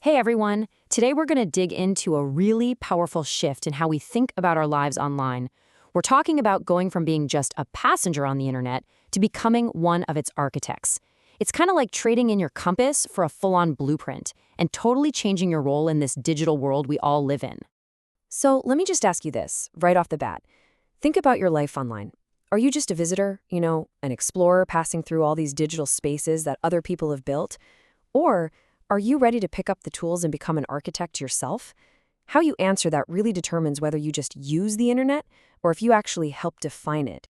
Hey everyone! Today we're going to dig into a really powerful shift in how we think about our lives online. We're talking about going from being just a passenger on the internet to becoming one of its architects. It's kind of like trading in your compass for a full-on blueprint and totally changing your role in this digital world we all live in. So let me just ask you this, right off the bat. Think about your life online. Are you just a visitor, an explorer passing through all these digital spaces that other people have built? Or are you ready to pick up the tools and become an architect yourself? How you answer that really determines whether you just use the internet or if you actually help define it.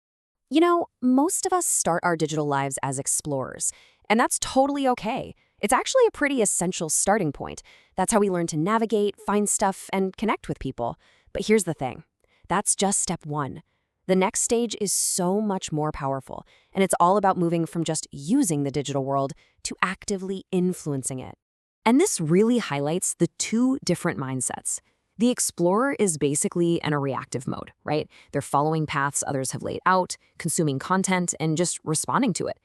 Most of us start our digital lives as explorers, and that's totally okay. It's actually a pretty essential starting point. That's how we learn to navigate, find stuff, and connect with people. But here's the thing. That's just step one. The next stage is so much more powerful, and it's all about moving from just using the digital world to actively influencing it. And this really highlights the two different mindsets. The explorer is basically in a reactive mode, right? They're following paths others have laid out, consuming content, and just responding to it.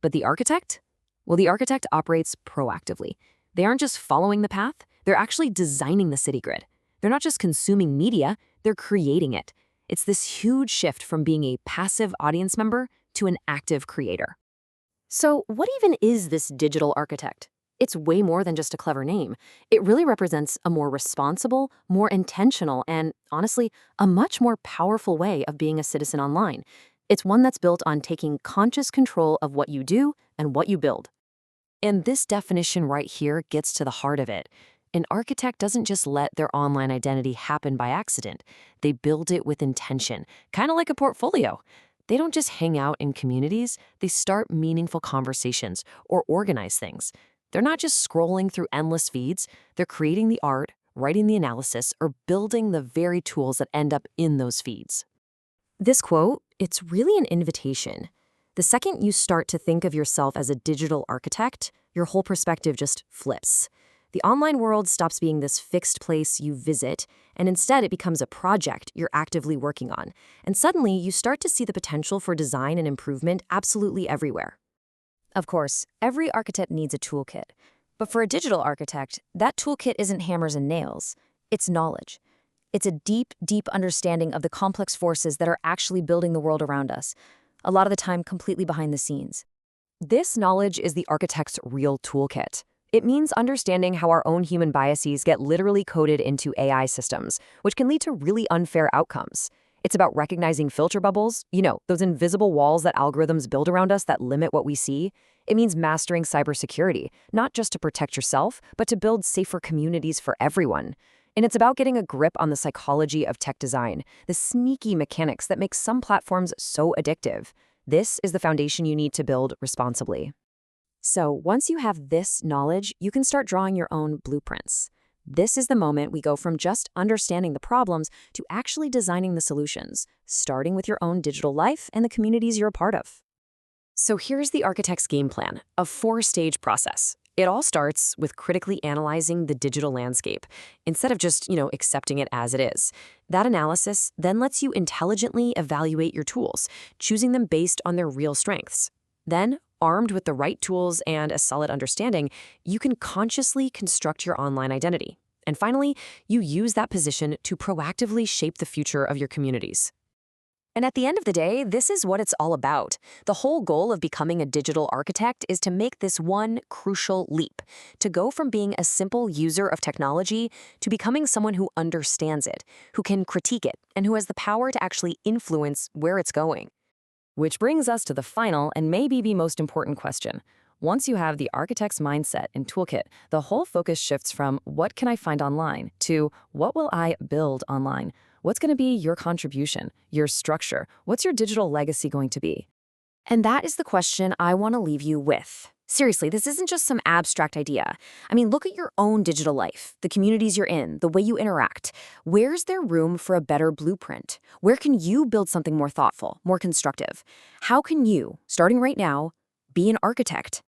But the architect? Well, the architect operates proactively. They aren't just following the path, they're actually designing the city grid. They're not just consuming media, they're creating it. It's this huge shift from being a passive audience member to an active creator. So what even is this digital architect? It's way more than just a clever name. It really represents a more responsible, more intentional, and honestly, a much more powerful way of being a citizen online. It's one that's built on taking conscious control of what you do and what you build. And this definition right here gets to the heart of it. An architect doesn't just let their online identity happen by accident. They build it with intention, kind of like a portfolio. They don't just hang out in communities, they start meaningful conversations or organize things. They're not just scrolling through endless feeds, they're creating the art, writing the analysis, or building the very tools that end up in those feeds. This quote, it's really an invitation. The second you start to think of yourself as a digital architect, your whole perspective just flips. The online world stops being this fixed place you visit, and instead it becomes a project you're actively working on. And suddenly you start to see the potential for design and improvement absolutely everywhere. Of course, every architect needs a toolkit. But for a digital architect, that toolkit isn't hammers and nails. It's knowledge. It's a deep, deep understanding of the complex forces that are actually building the world around us, a lot of the time completely behind the scenes. This knowledge is the architect's real toolkit. It means understanding how our own human biases get literally coded into AI systems, which can lead to really unfair outcomes. It's about recognizing filter bubbles, those invisible walls that algorithms build around us that limit what we see. It means mastering cybersecurity, not just to protect yourself, but to build safer communities for everyone. And it's about getting a grip on the psychology of tech design, the sneaky mechanics that make some platforms so addictive. This is the foundation you need to build responsibly. So once you have this knowledge, you can start drawing your own blueprints. This is the moment we go from just understanding the problems to actually designing the solutions, starting with your own digital life and the communities you're a part of. So here's the architect's game plan, a 4-stage process. It all starts with critically analyzing the digital landscape, instead of just, accepting it as it is. That analysis then lets you intelligently evaluate your tools, choosing them based on their real strengths. Then, armed with the right tools and a solid understanding, you can consciously construct your online identity. And finally, you use that position to proactively shape the future of your communities. And at the end of the day, this is what it's all about. The whole goal of becoming a digital architect is to make this one crucial leap, to go from being a simple user of technology to becoming someone who understands it, who can critique it, and who has the power to actually influence where it's going. Which brings us to the final and maybe the most important question. Once you have the architect's mindset and toolkit, the whole focus shifts from what can I find online to what will I build online? What's going to be your contribution, your structure? What's your digital legacy going to be? And that is the question I want to leave you with. Seriously, this isn't just some abstract idea. Look at your own digital life, the communities you're in, the way you interact. Where's there room for a better blueprint? Where can you build something more thoughtful, more constructive? How can you, starting right now, be an architect?